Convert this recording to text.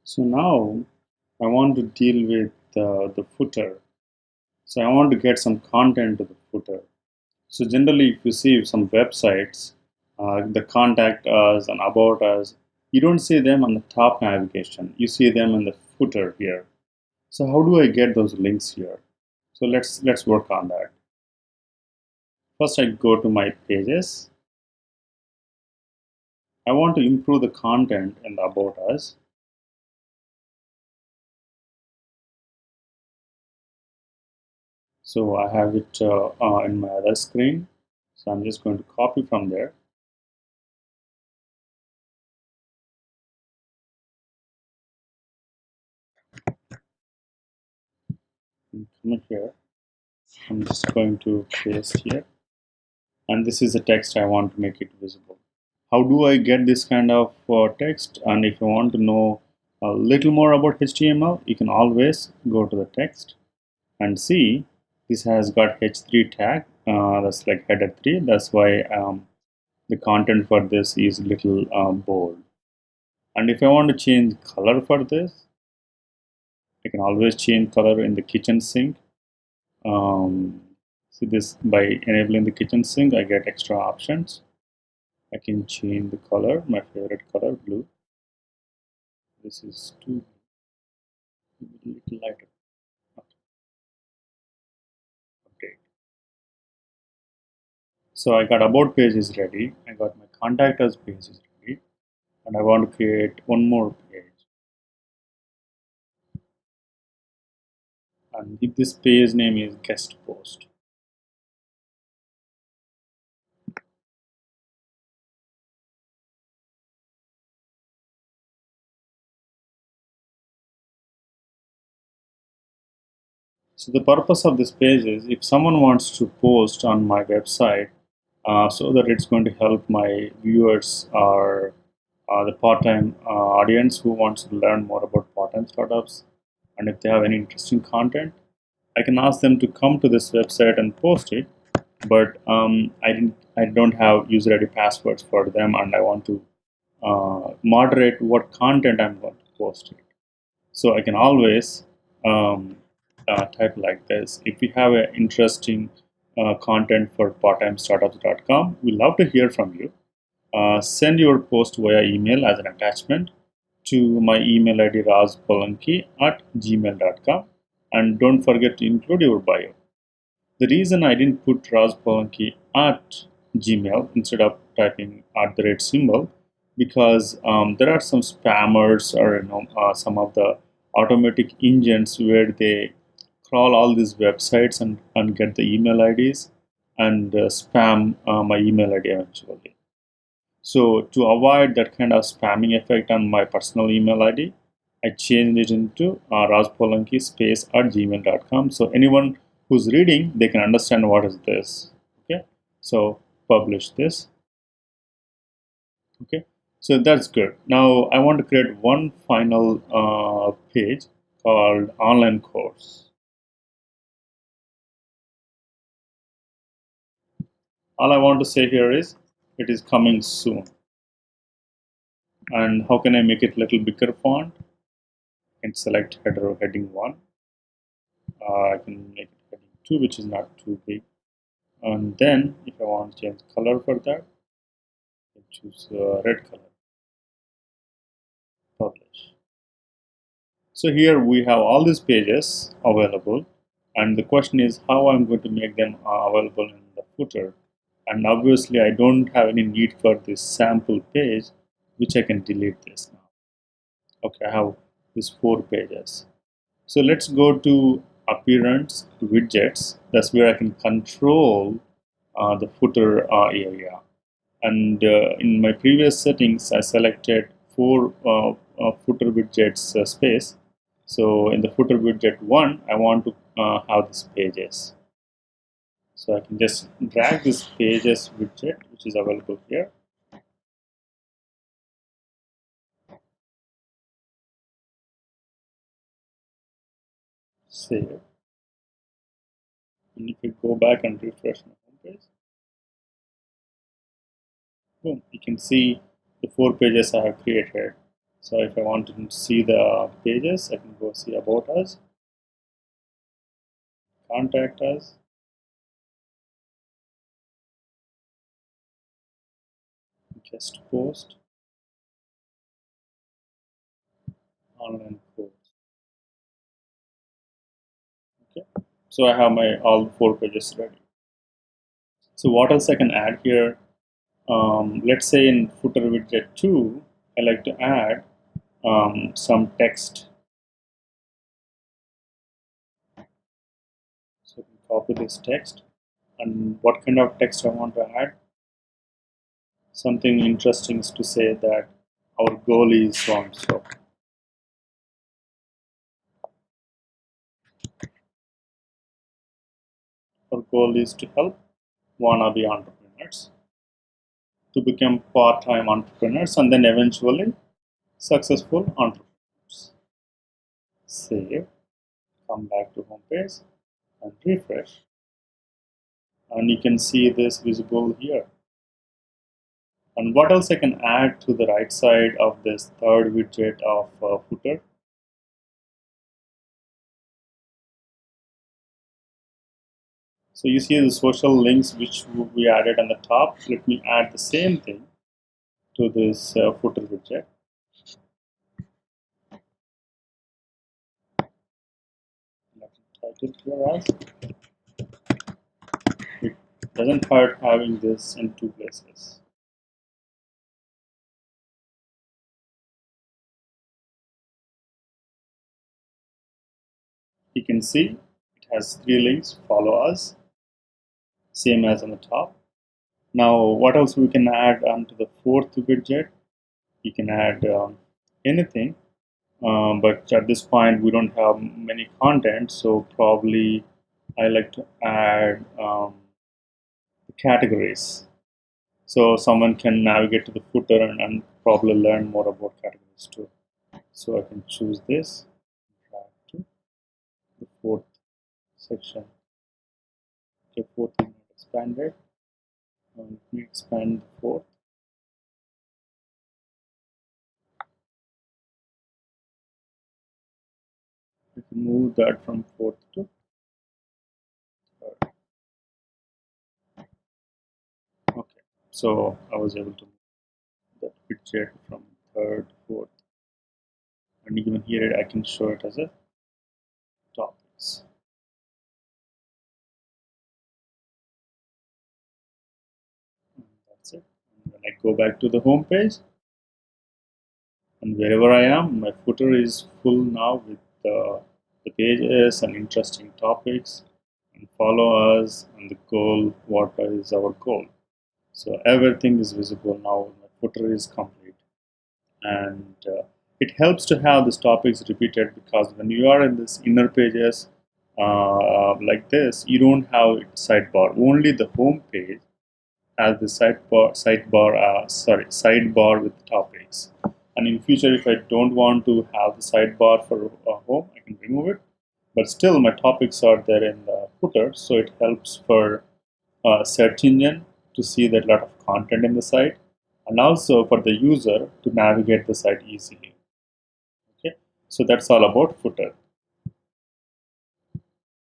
So now I want to deal with the footer. So I want to get some content to the footer. So generally, if you see some websites, the contact us and about us, you don't see them on the top navigation. You see them in the footer here. So how do I get those links here? So let's work on that. First, I go to my pages. I want to improve the content in the about us. So I have it in my other screen. So I'm just going to copy from there. And come here. I'm just going to paste here. And this is the text I want to make it visible. How do I get this kind of text? And if you want to know a little more about HTML, you can always go to the text and see this has got H3 tag. That's like header 3. That's why the content for this is little bold. And if I want to change color for this, I can always change color in the kitchen sink. See this, by enabling the kitchen sink, I get extra options. I can change the color, my favorite color, blue. This is too little lighter. Okay. So I got about page is ready. I got my contact us page is ready, and I want to create one more page. And if this page name is guest post. So the purpose of this page is if someone wants to post on my website, so that it's going to help my viewers or the part-time audience who wants to learn more about part-time startups, and if they have any interesting content, I can ask them to come to this website and post it. But I don't have user ID passwords for them, and I want to moderate what content I'm going to post it. So I can always type like this. If you have an interesting content for parttimestartups.com, we love to hear from you. Send your post via email as an attachment to my email ID razpolanki@gmail.com, and don't forget to include your bio. The reason I didn't put razpolanki at Gmail instead of typing at the rate symbol, because there are some spammers or some of the automatic engines where they crawl all these websites and get the email IDs and spam my email ID eventually. So to avoid that kind of spamming effect on my personal email ID, I changed it into razpolanki space at gmail.com. So anyone who's reading, they can understand what is this. Okay, so publish this. Okay, so that's good. Now I want to create one final page called online course. All I want to say here is it is coming soon. And how can I make it a little bigger font? I can select header or heading 1. I can make it heading 2, which is not too big. And then if I want to change color for that, I choose red color, publish. So here we have all these pages available, and the question is how I'm going to make them available in the footer. And obviously I don't have any need for this sample page, which I can delete this now. Okay, I have these 4 pages. So let's go to appearance widgets. That's where I can control the footer area. And in my previous settings, I selected 4 footer widgets space. So in the footer widget 1, I want to have these pages. So I can just drag this pages widget, which is available here. Save. And if you go back and refresh my homepage, boom, you can see the 4 pages I have created. So if I want to see the pages, I can go see About Us, Contact Us, Guest Post, Online Course. Okay, so I have my all 4 pages ready. So what else I can add here? Let's say in footer widget 2, I like to add some text. So I can copy this text, and what kind of text I want to add? Something interesting is to say that our goal is so and so. Our goal is to help wannabe entrepreneurs to become part-time entrepreneurs and then eventually successful entrepreneurs. Save, come back to home page and refresh, and you can see this visible here. And what else I can add to the right side of this third widget of footer? So you see the social links which we added on the top. Let me add the same thing to this footer widget. Title here as it doesn't hurt having this in 2 places. You can see it has 3 links. Follow us, same as on the top. Now what else we can add onto the 4th widget? You can add anything, but at this point we don't have many content, so probably I like to add the categories. So someone can navigate to the footer and probably learn more about categories too. So I can choose this, drag to the 4th section. Okay, 4th is not expanded. Let me expand the 4th. I can move that from 4th to 3rd. Okay, so I was able to move that widget from 3rd to 4th, and even here I can show it as a topics. And that's it. And when I go back to the home page, and wherever I am, my footer is full now with the pages and interesting topics, and follow us, and the goal, what is our goal. So everything is visible now. My footer is complete, and it helps to have these topics repeated, because when you are in this inner pages like this, you don't have sidebar. Only the home page has the sidebar with topics. And in future, if I don't want to have the sidebar for home, I can remove it. But still, my topics are there in the footer, so it helps for search engine to see that lot of content in the site, and also for the user to navigate the site easily. Okay, so that's all about footer.